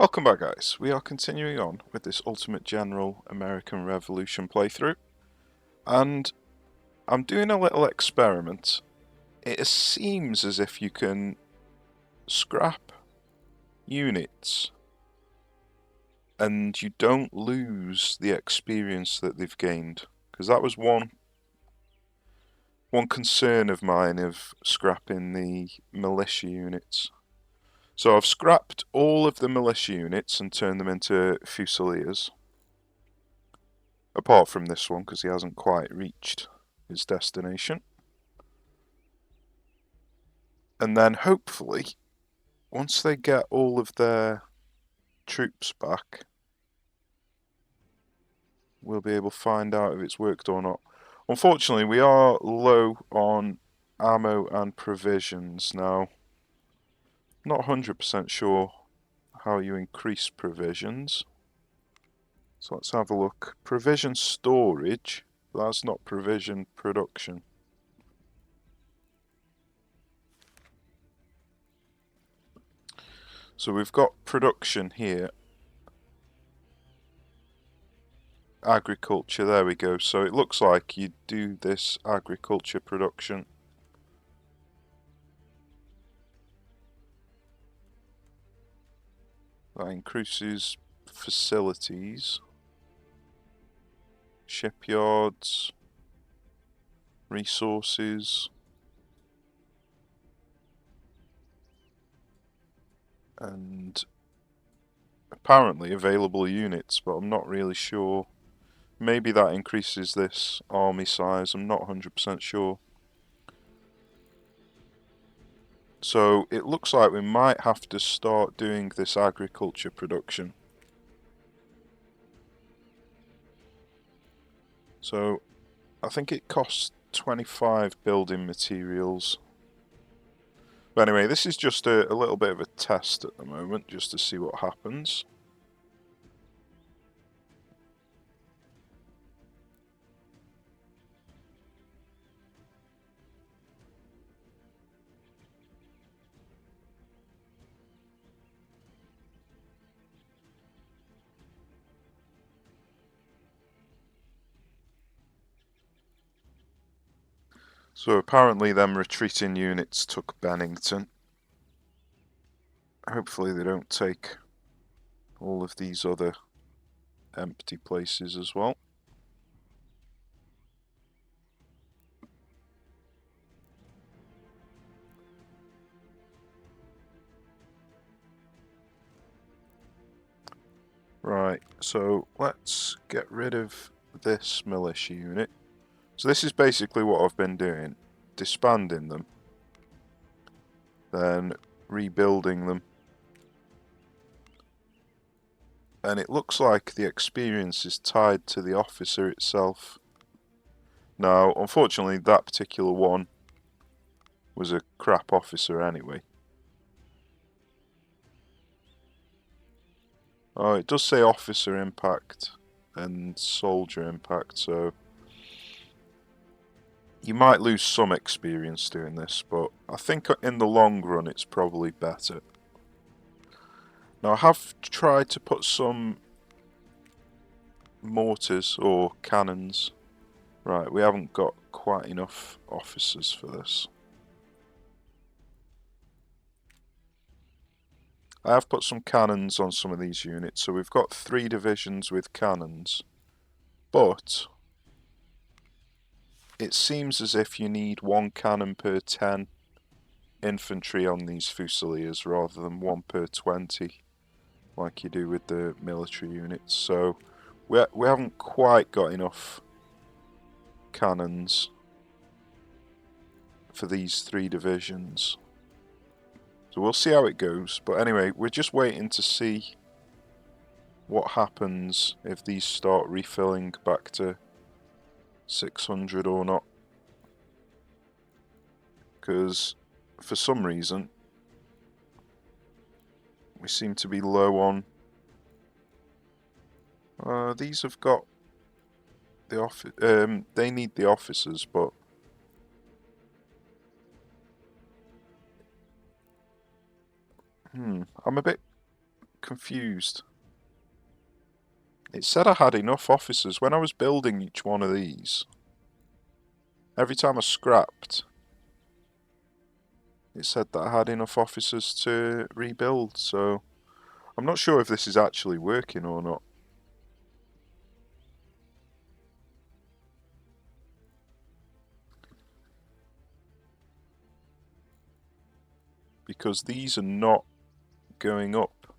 Welcome back, guys. We are continuing on with this Ultimate General American Revolution playthrough, and I'm doing a little experiment. It seems as if you can scrap units and you don't lose the experience that they've gained, because that was one concern of mine of scrapping the militia units. So I've scrapped all of the militia units and turned them into Fusiliers. Apart from this one, because he hasn't quite reached his destination. And then hopefully, once they get all of their troops back, we'll be able to find out if it's worked or not. Unfortunately, we are low on ammo and provisions now. Not 100% sure how you increase provisions. So let's have a look. Provision storage, that's not provision production. So we've got production here. Agriculture, there we go. So it looks like you do this agriculture production. That increases facilities, shipyards, resources, and apparently available units, but I'm not really sure. Maybe that increases this army size, I'm not 100% sure. So it looks like we might have to start doing this agriculture production. So I think it costs 25 building materials. But anyway, this is just a little bit of a test at the moment, just to see what happens. So apparently them retreating units took Bennington. Hopefully they don't take all of these other empty places as well. Right, so let's get rid of this militia unit. So this is basically what I've been doing, disbanding them, then rebuilding them. And it looks like the experience is tied to the officer itself. Now, unfortunately, that particular one was a crap officer anyway. Oh, it does say officer impact and soldier impact, so you might lose some experience doing this, but I think in the long run it's probably better. Now, I have tried to put some mortars or cannons. Right, we haven't got quite enough officers for this. I have put some cannons on some of these units, so we've got 3 divisions with cannons, but it seems as if you need 1 cannon per 10 infantry on these Fusiliers rather than 1 per 20 like you do with the military units, so we haven't quite got enough cannons for these 3 divisions. So we'll see how it goes, but anyway, we're just waiting to see what happens if these start refilling back to 600 or not. Because for some reason we seem to be low on... these have got the they need the officers, but I'm a bit confused. It said I had enough officers. When I was building each one of these, every time I scrapped, it said that I had enough officers to rebuild, so I'm not sure if this is actually working or not. Because these are not going up,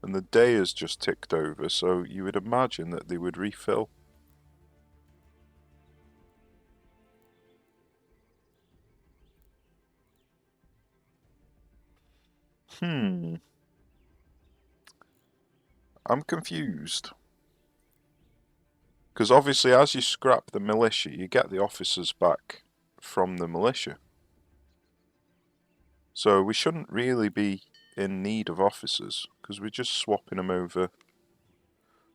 and the day has just ticked over, so you would imagine that they would refill. I'm confused. Because obviously as you scrap the militia, you get the officers back from the militia. So we shouldn't really be in need of officers, because we're just swapping them over.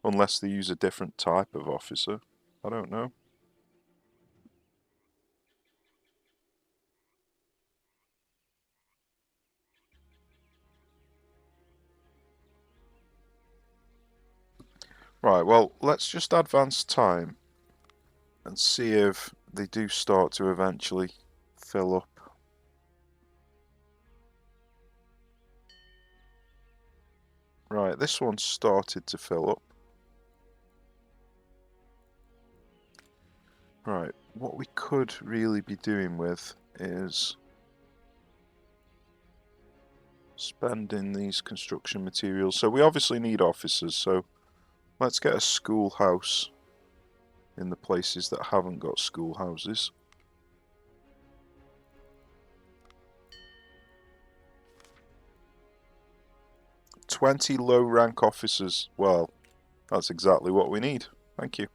Unless they use a different type of officer. I don't know. Right, well, let's just advance time and see if they do start to eventually fill up. Right, this one started to fill up. Right, what we could really be doing with is spending these construction materials. So we obviously need officers, so let's get a schoolhouse in the places that haven't got schoolhouses. "20 low-rank officers." Well, that's exactly what we need. Thank you.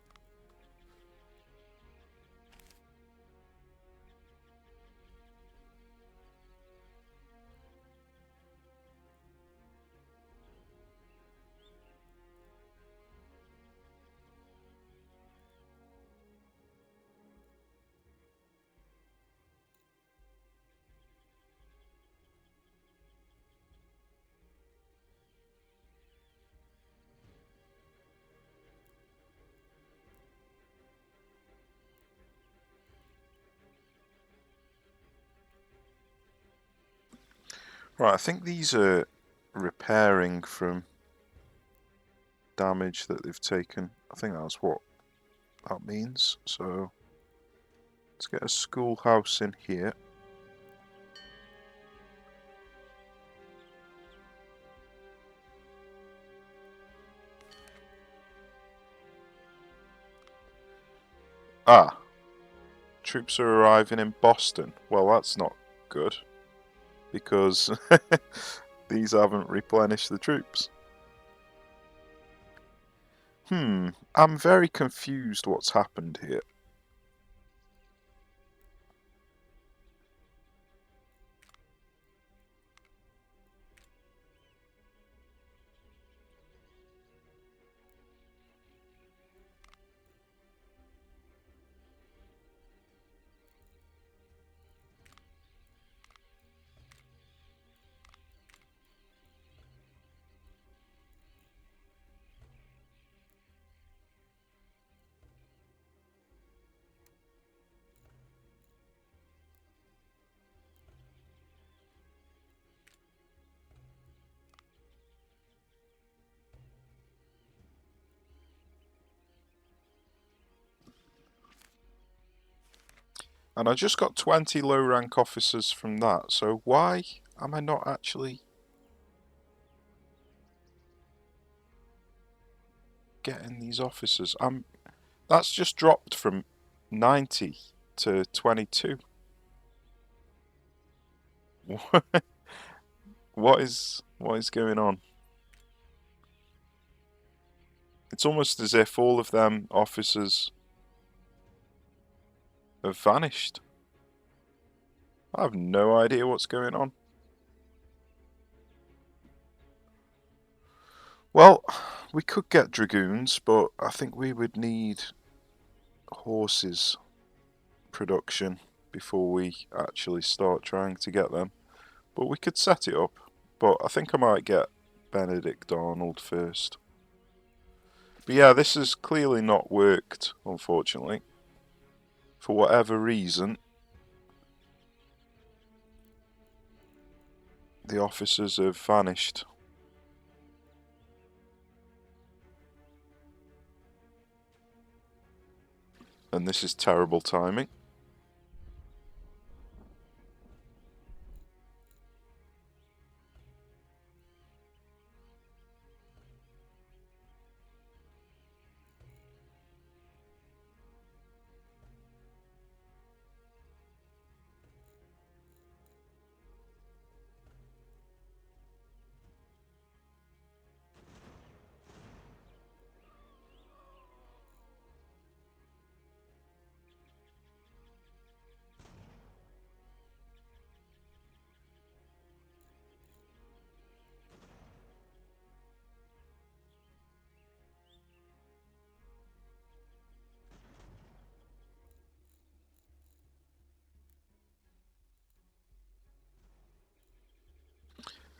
Right, I think these are repairing from damage that they've taken. I think that's what that means. So let's get a schoolhouse in here. Ah, troops are arriving in Boston. Well, that's not good, because these haven't replenished the troops. I'm very confused what's happened here. And I just got 20 low rank officers from that, so why am I not actually getting these officers? That's just dropped from 90 to 22. What is going on? It's almost as if all of them officers have vanished. I have no idea what's going on. Well, we could get dragoons, but I think we would need horses production before we actually start trying to get them. But we could set it up. But I think I might get Benedict Arnold first. But yeah, this has clearly not worked, unfortunately. For whatever reason, the officers have vanished. And this is terrible timing.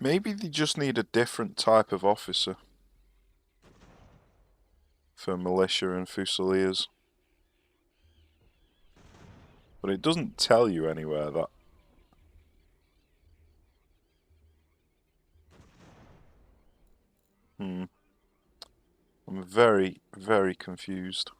Maybe they just need a different type of officer for militia and fusiliers. But it doesn't tell you anywhere that. I'm very, very confused.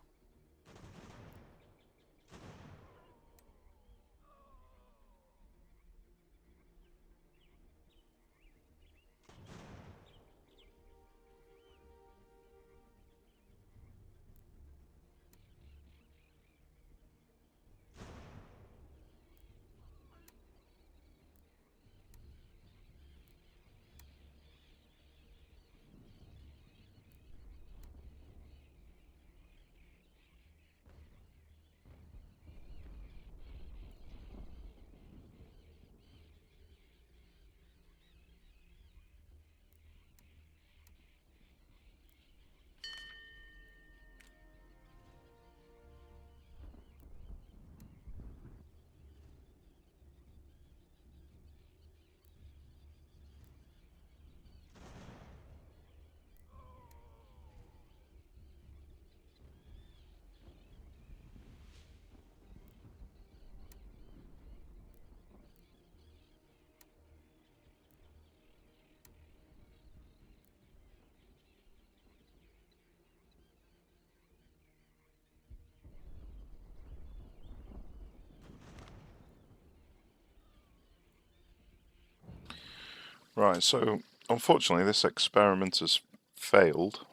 Right, so unfortunately this experiment has failed.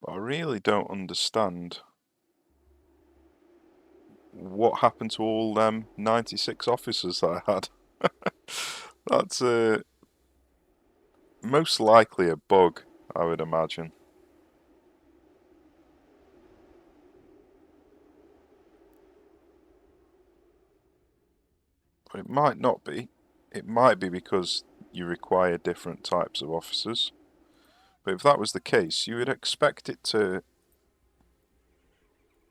But I really don't understand what happened to all them 96 officers that I had. That's most likely a bug, I would imagine. But it might not be. It might be because you require different types of officers. But if that was the case, you would expect it to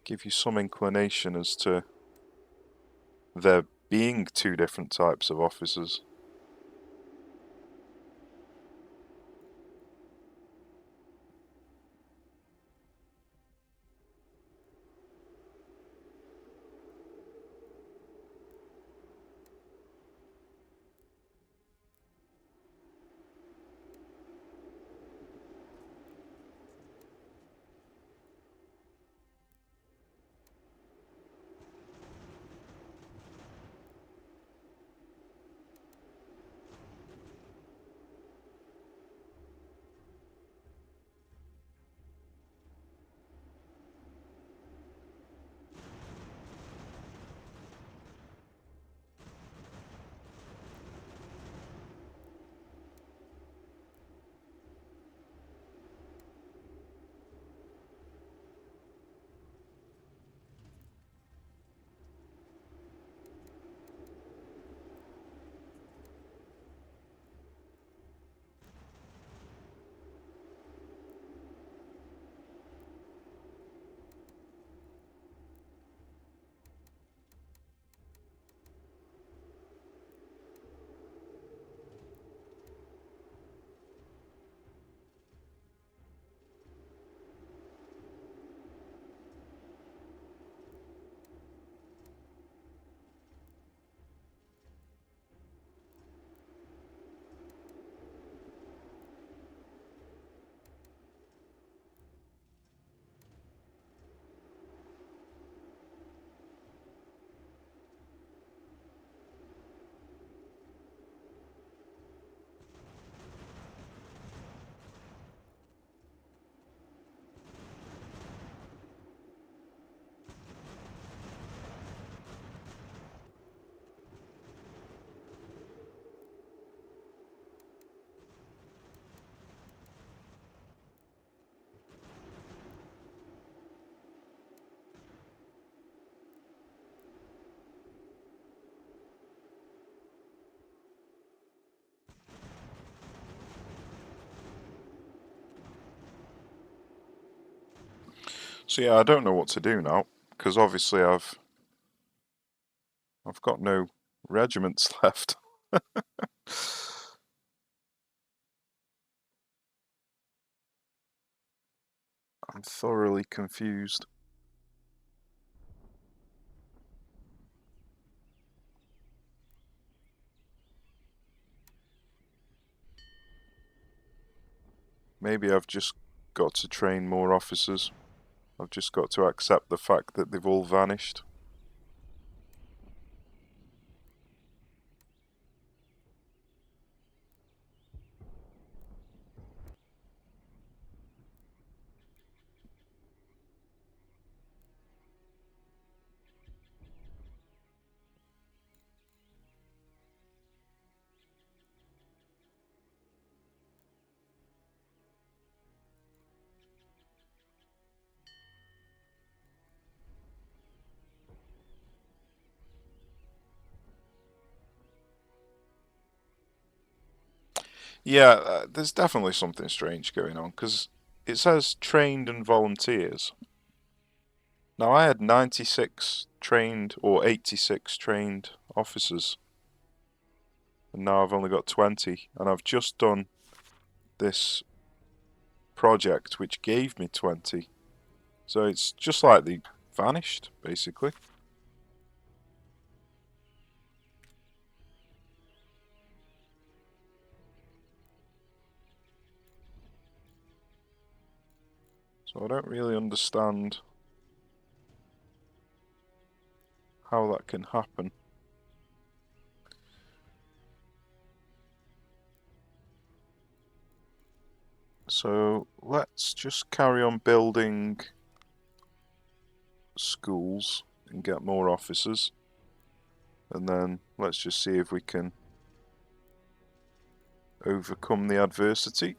give you some inclination as to there being two different types of officers. So yeah, I don't know what to do now, because obviously I've got no regiments left. I'm thoroughly confused. Maybe I've just got to train more officers. I've just got to accept the fact that they've all vanished. Yeah, there's definitely something strange going on, because it says trained and volunteers. Now, I had 96 trained or 86 trained officers, and now I've only got 20, and I've just done this project which gave me 20. So it's just like they vanished, basically. So I don't really understand how that can happen. So let's just carry on building schools and get more officers. And then let's just see if we can overcome the adversity.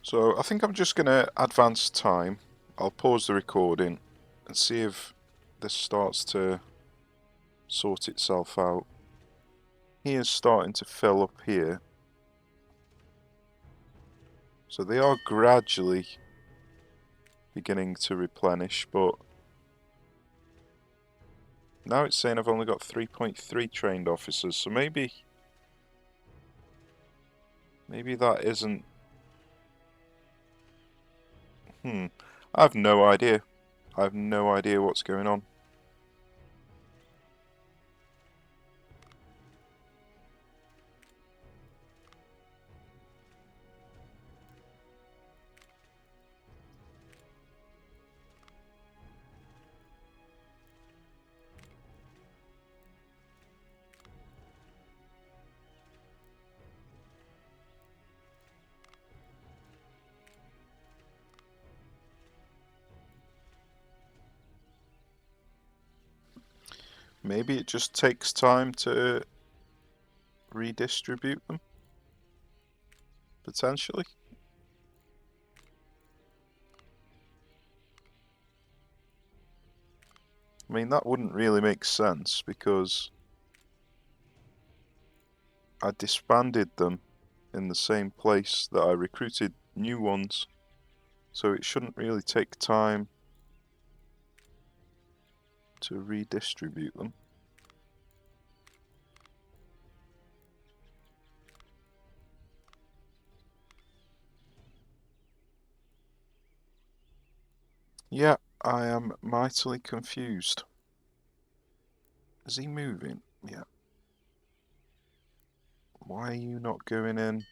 So I think I'm just going to advance time. I'll pause the recording and see if this starts to sort itself out. Here's starting to fill up here. So they are gradually beginning to replenish, but now it's saying I've only got 3.3 trained officers, so maybe that isn't... I have no idea. I have no idea what's going on. Maybe it just takes time to redistribute them, potentially. I mean, that wouldn't really make sense because I disbanded them in the same place that I recruited new ones, so it shouldn't really take time to redistribute them. Yeah, I am mightily confused. Is he moving? Yeah. Why are you not going in?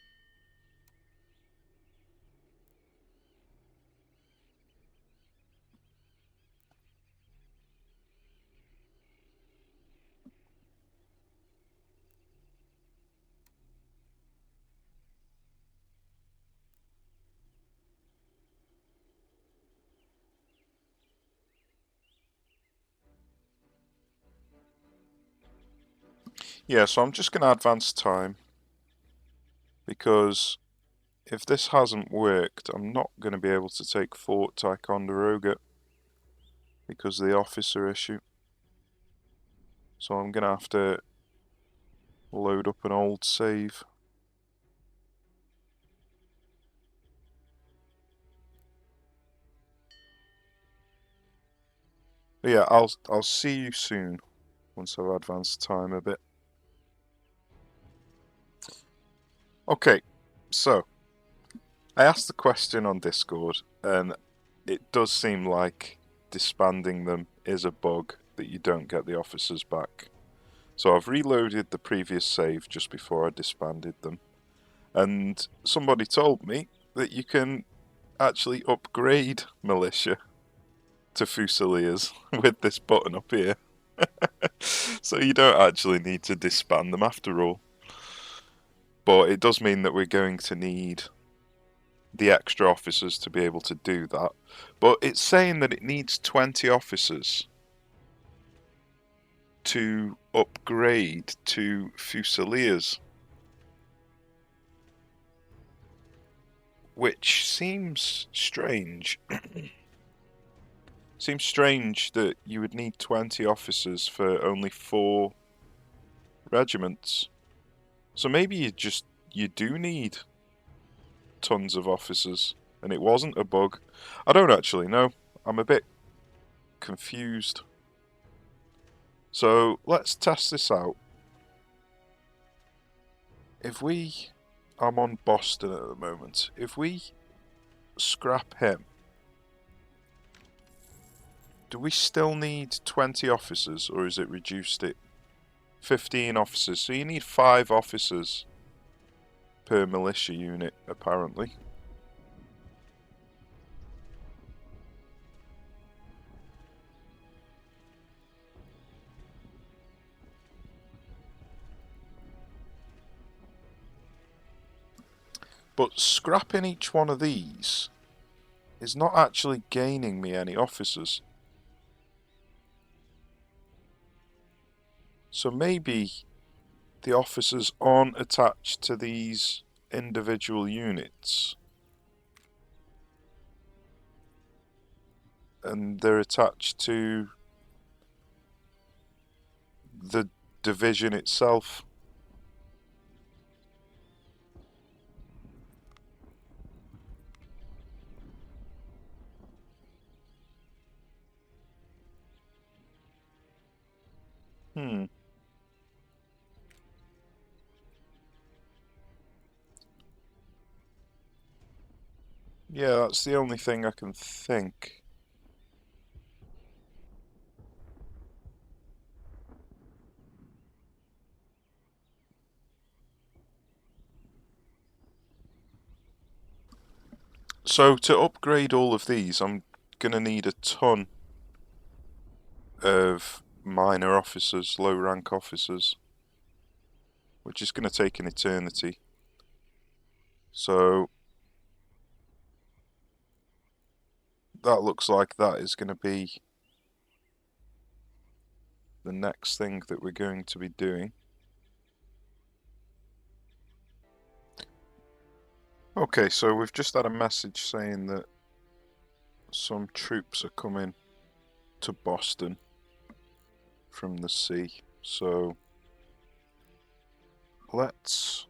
Yeah, so I'm just going to advance time, because if this hasn't worked, I'm not going to be able to take Fort Ticonderoga because of the officer issue. So I'm going to have to load up an old save. But yeah, I'll see you soon once I've advanced time a bit. Okay, so I asked the question on Discord, and it does seem like disbanding them is a bug that you don't get the officers back. So I've reloaded the previous save just before I disbanded them, and somebody told me that you can actually upgrade militia to Fusiliers with this button up here. So you don't actually need to disband them after all. But it does mean that we're going to need the extra officers to be able to do that. But it's saying that it needs 20 officers to upgrade to Fusiliers, which seems strange. Seems strange that you would need 20 officers for only 4 regiments. So maybe you do need tons of officers, and it wasn't a bug. I don't actually know. I'm a bit confused. So let's test this out. If I'm on Boston at the moment. If we scrap him, do we still need 20 officers, or is it reduced it? 15 officers. So you need 5 officers per militia unit, apparently. But scrapping each one of these is not actually gaining me any officers. So maybe the officers aren't attached to these individual units, and they're attached to the division itself. Hmm. Yeah, that's the only thing I can think. So to upgrade all of these, I'm gonna need a ton of minor officers, low rank officers, which is gonna take an eternity. So that looks like that is gonna be the next thing that we're going to be doing. Okay, so we've just had a message saying that some troops are coming to Boston from the sea. So let's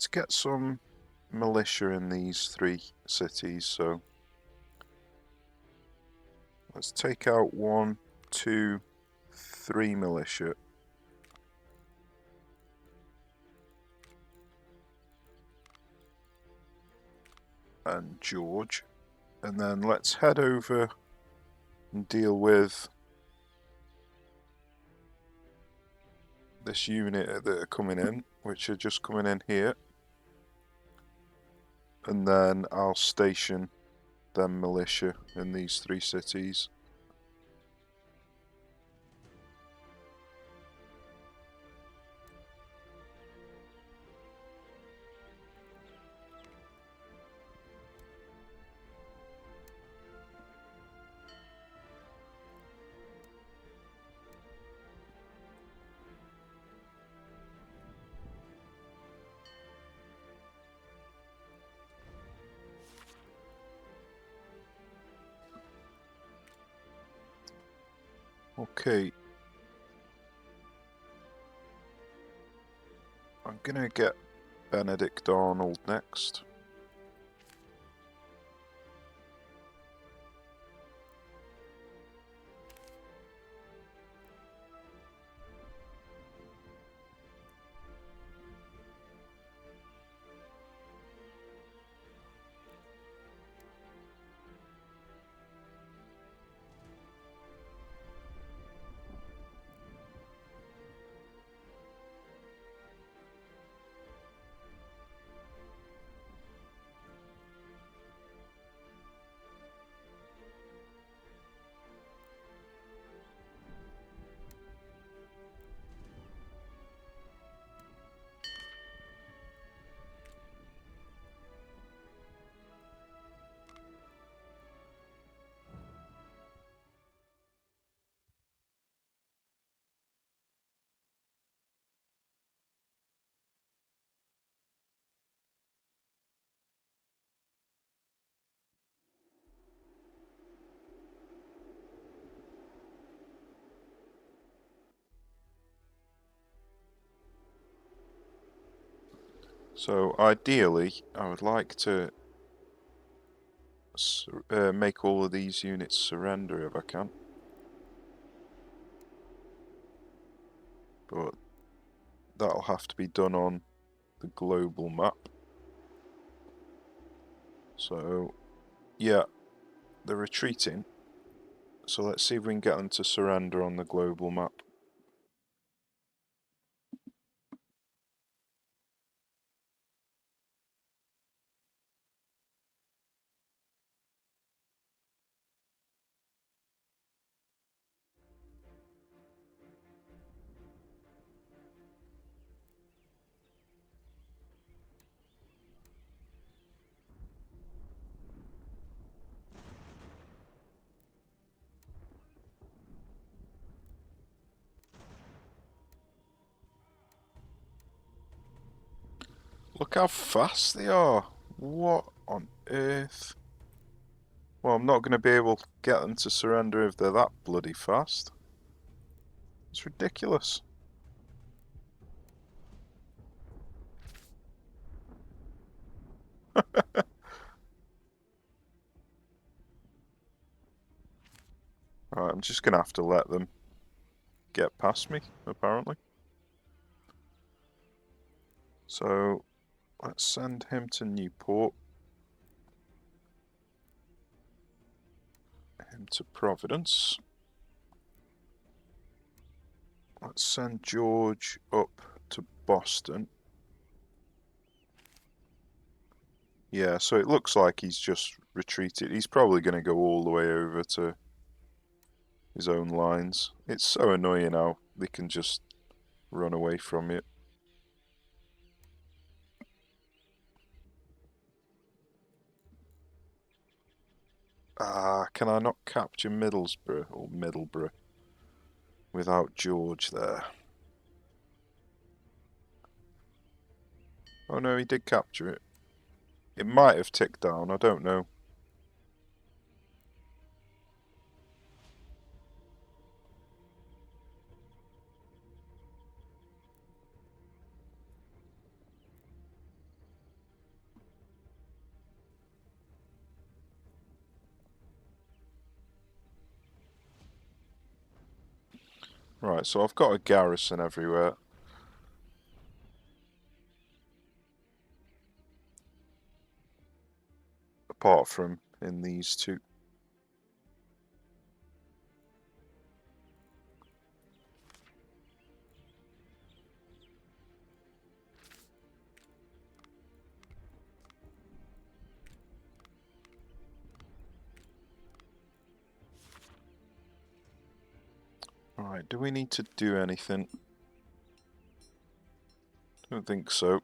get some militia in these 3 cities. So let's take out 1, 2, 3 militia. And George. And then let's head over and deal with this unit that are coming in, which are just coming in here. And then I'll station them militia in these 3 cities. Okay. I'm gonna get Benedict Arnold next. So ideally, I would like to make all of these units surrender if I can. But that'll have to be done on the global map. So, yeah, they're retreating. So let's see if we can get them to surrender on the global map. Look how fast they are. What on earth? Well, I'm not going to be able to get them to surrender if they're that bloody fast. It's ridiculous. Alright, I'm just going to have to let them get past me, apparently. So, let's send him to Newport. Him to Providence. Let's send George up to Boston. Yeah, so it looks like he's just retreated. He's probably going to go all the way over to his own lines. It's so annoying how they can just run away from it. Ah, can I not capture Middlesbrough or Middleborough without George there? Oh no, he did capture it. It might have ticked down, I don't know. Right, so I've got a garrison everywhere. Apart from in these 2. Right, do we need to do anything? Don't think so.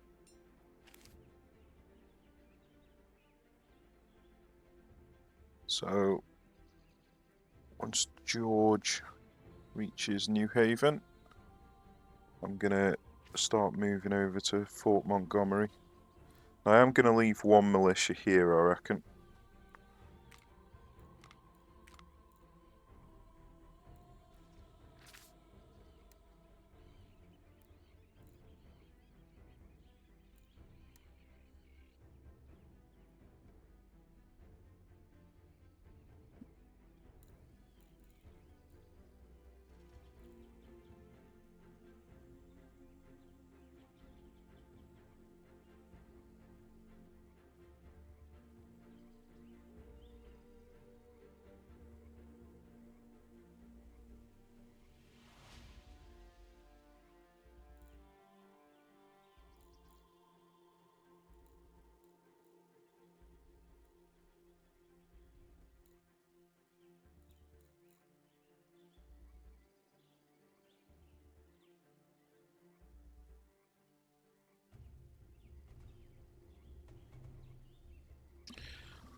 So, once George reaches New Haven, I'm gonna start moving over to Fort Montgomery. I am gonna leave one militia here, I reckon.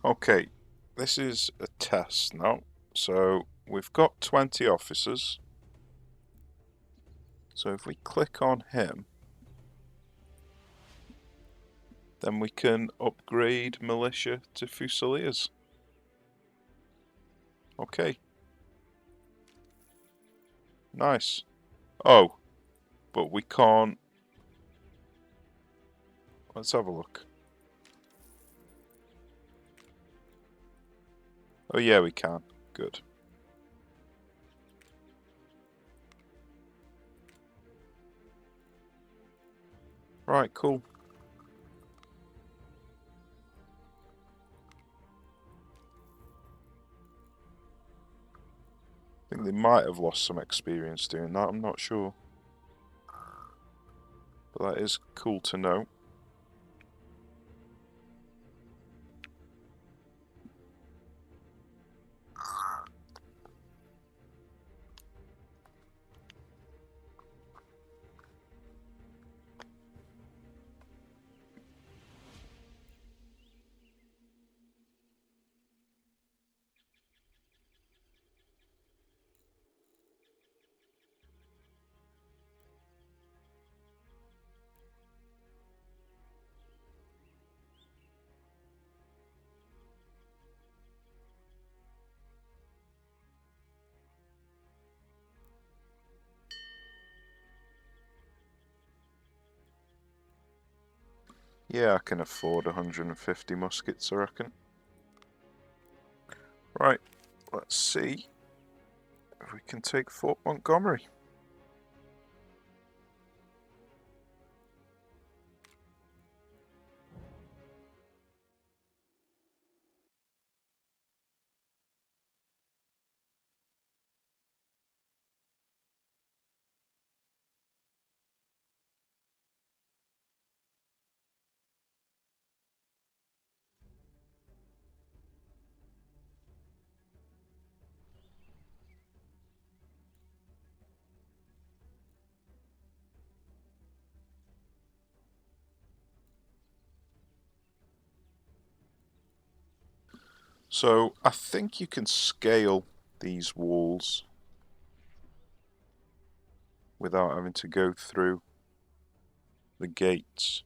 Okay, this is a test now. So we've got 20 officers. So if we click on him, then we can upgrade militia to Fusiliers. Okay. Nice. Oh, but we can't. Let's have a look. Oh yeah, we can. Good. Right, cool. I think they might have lost some experience doing that, I'm not sure. But that is cool to know. Yeah, I can afford 150 muskets, I reckon. Right, let's see if we can take Fort Montgomery. So, I think you can scale these walls without having to go through the gates.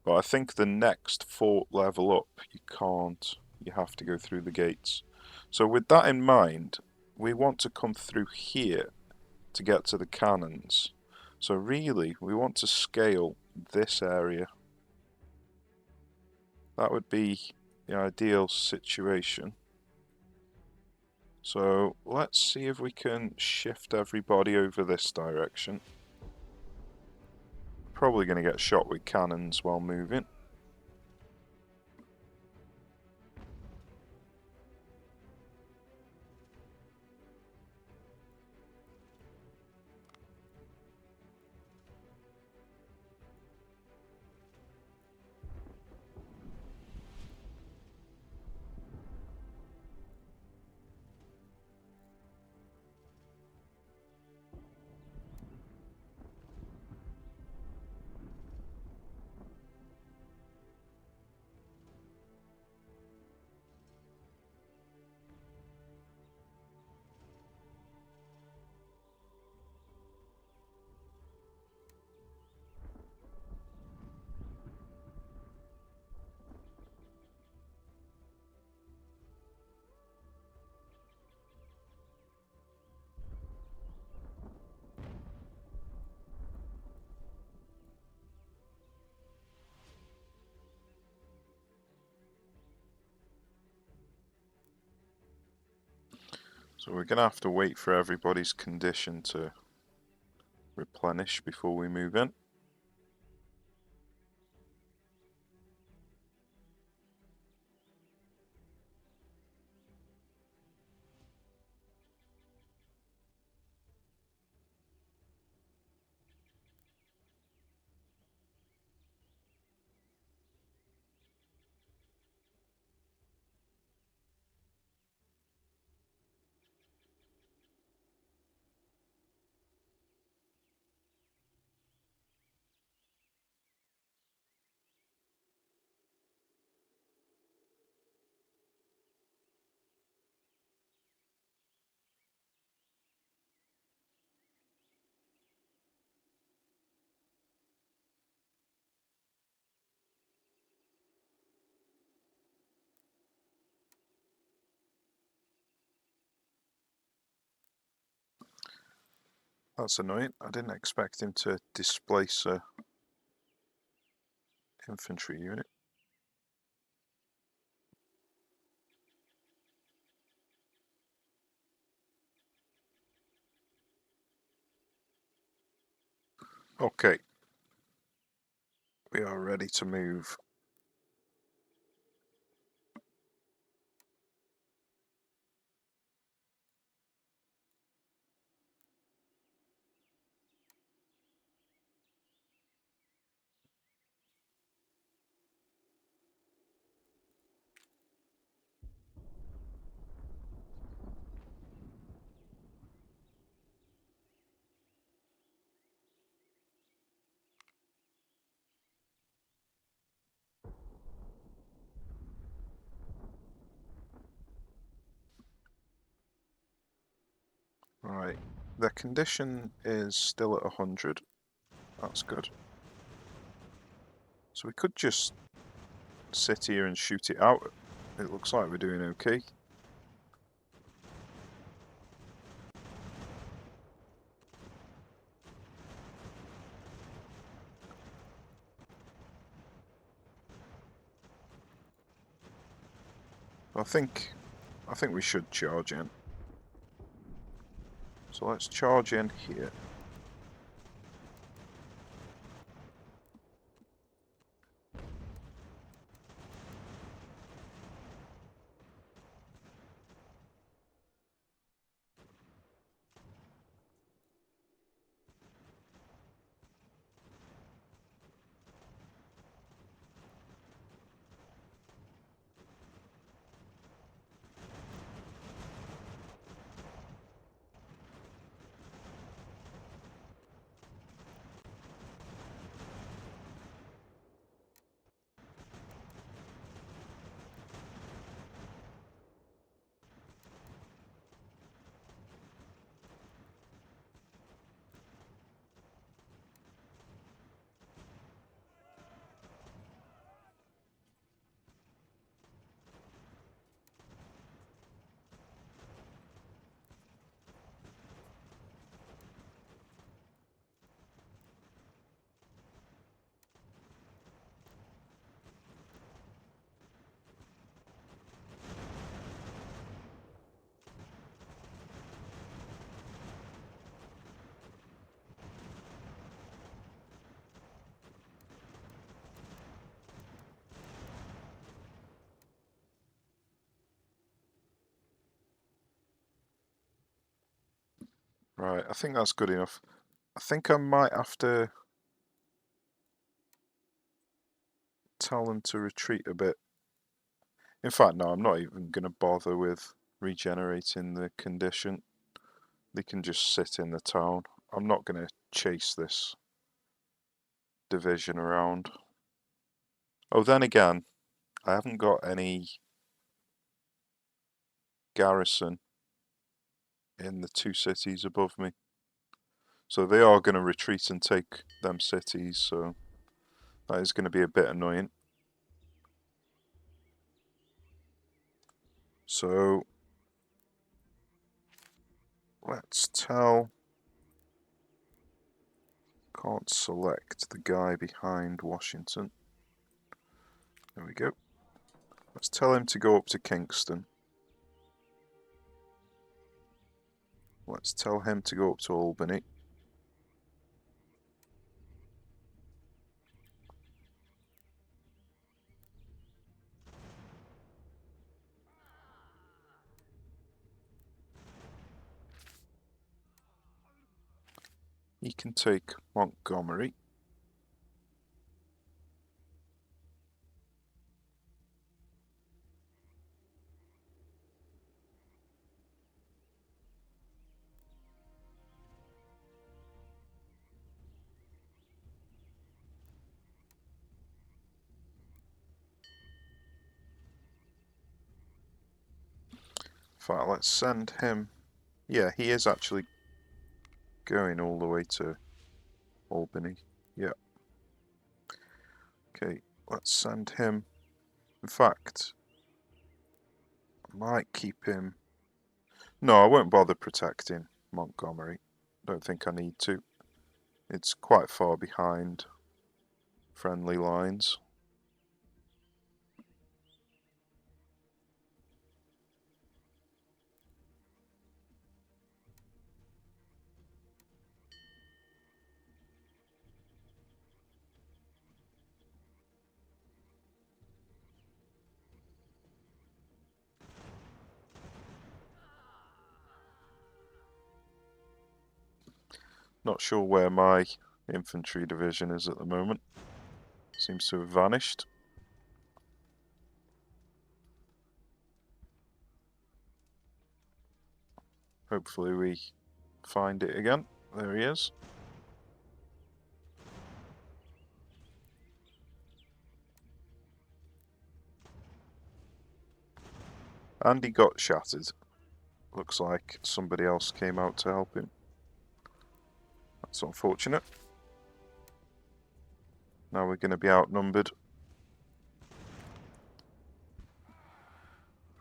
But I think the next fort level up, you can't. You have to go through the gates. So with that in mind, we want to come through here to get to the cannons. So really, we want to scale this area. That would be the ideal situation. So let's see if we can shift everybody over this direction. Probably going to get shot with cannons while moving. So we're going to have to wait for everybody's condition to replenish before we move in. That's annoying. I didn't expect him to displace a infantry unit. Okay. We are ready to move. Right. The condition is still at 100. That's good. So we could just sit here and shoot it out. It looks like we're doing okay. I think we should charge in. So let's charge in here. Right, I think that's good enough. I think I might have to tell them to retreat a bit. In fact, no, I'm not even going to bother with regenerating the condition. They can just sit in the town. I'm not going to chase this division around. Oh, then again, I haven't got any garrison in the 2 cities above me. So they are going to retreat and take them cities, so that is going to be a bit annoying. So let's tell... Can't select the guy behind Washington. There we go. Let's tell him to go up to Kingston. Let's tell him to go up to Albany. He can take Montgomery. In fact, let's send him. Yeah, he is actually going all the way to Albany. Yeah. Okay, let's send him. In fact, I might keep him. No, I won't bother protecting Montgomery. Don't think I need to. It's quite far behind friendly lines. Not sure where my infantry division is at the moment. Seems to have vanished. Hopefully we find it again. There he is. And he got shattered. Looks like somebody else came out to help him. That's unfortunate. Now we're going to be outnumbered.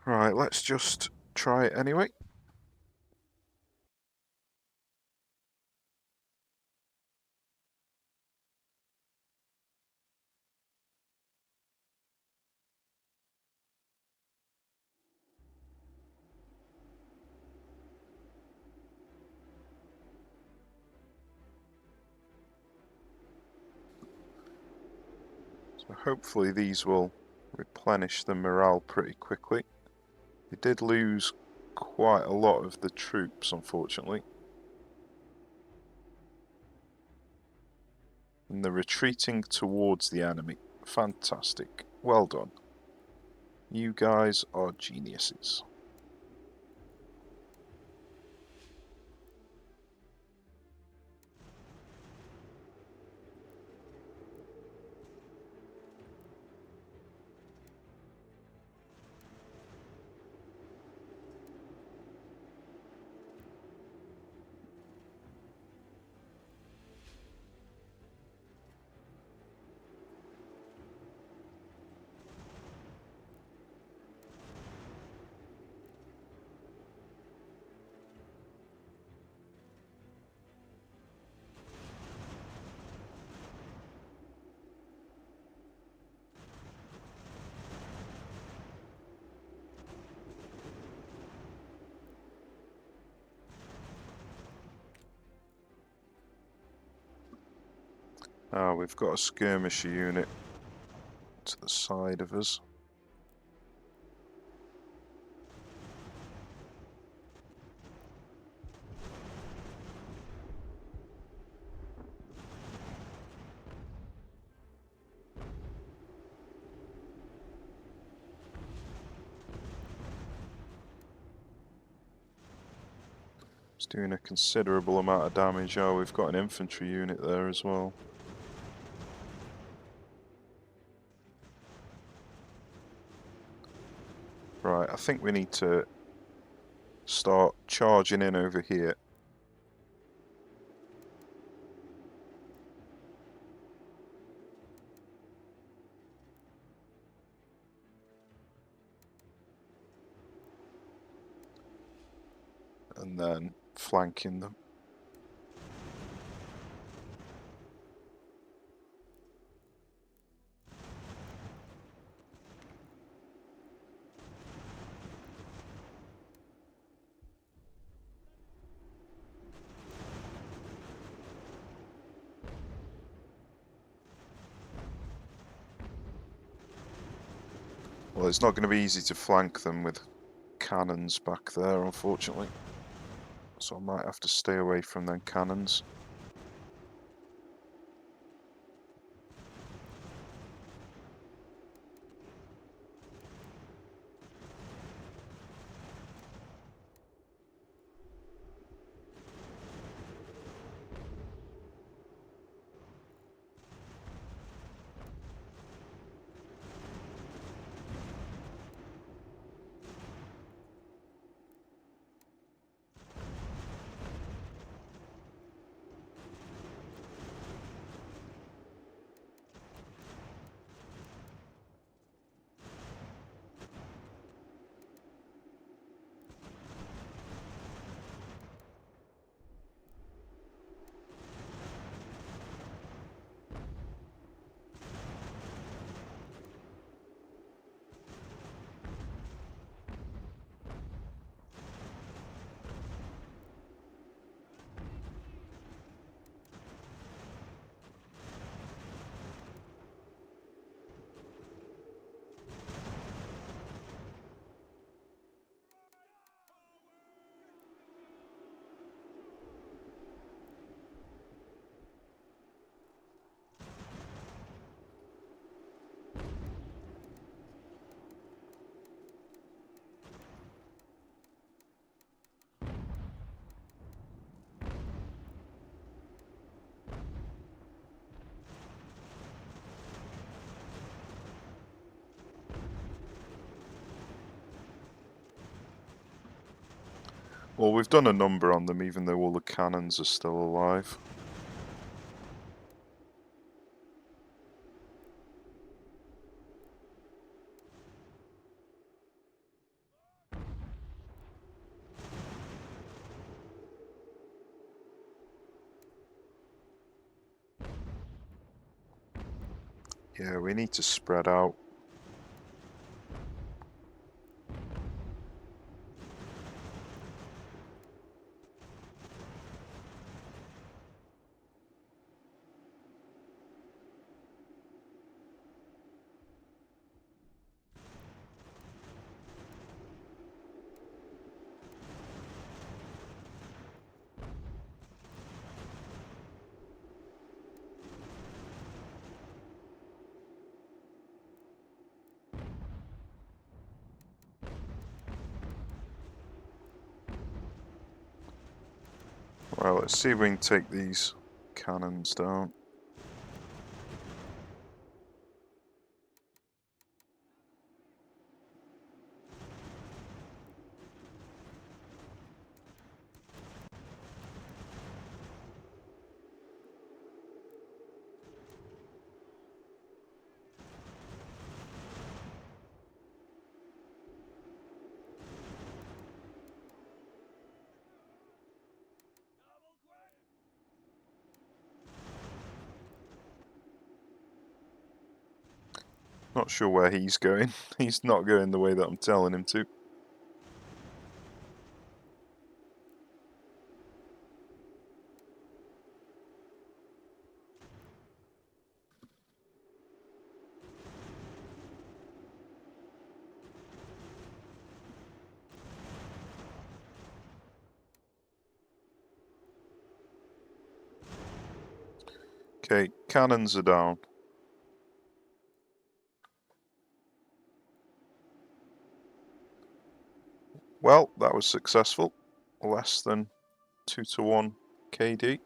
Right, let's just try it anyway. So hopefully these will replenish the morale pretty quickly. They did lose quite a lot of the troops, unfortunately. And they're retreating towards the enemy. Fantastic. Well done. You guys are geniuses. Ah, we've got a skirmisher unit to the side of us. It's doing a considerable amount of damage. Oh, we've got an infantry unit there as well. Right, I think we need to start charging in over here. And then flanking them. Well, it's not going to be easy to flank them with cannons back there, unfortunately. So I might have to stay away from them cannons. Well, we've done a number on them, even though all the cannons are still alive. Yeah, we need to spread out. Well, let's see if we can take these cannons down. Not sure where he's going. He's not going the way that I'm telling him to. Okay, cannons are down. Well, that was successful. Less than 2-1 KD.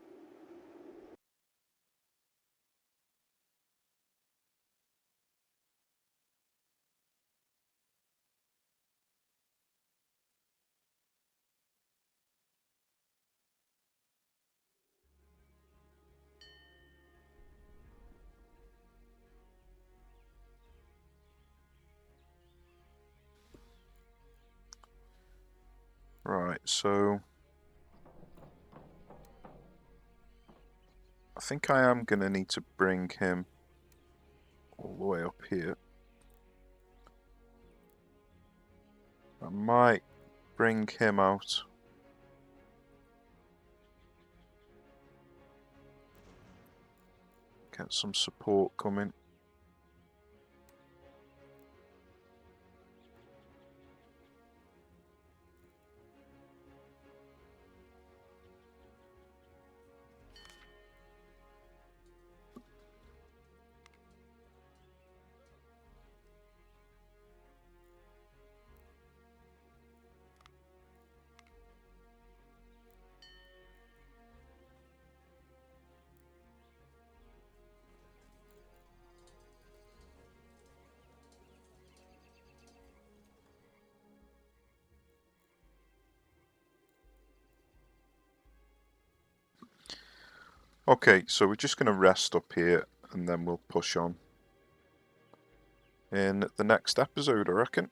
Right, so I think I am going to need to bring him all the way up here. I might bring him out. Get some support coming. Okay, so we're just going to rest up here and then we'll push on in the next episode, I reckon.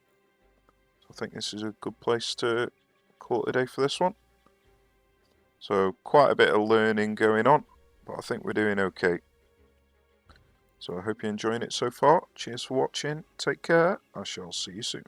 I think this is a good place to call it a day for this one. So quite a bit of learning going on, but I think we're doing okay. So I hope you're enjoying it so far. Cheers for watching. Take care. I shall see you soon.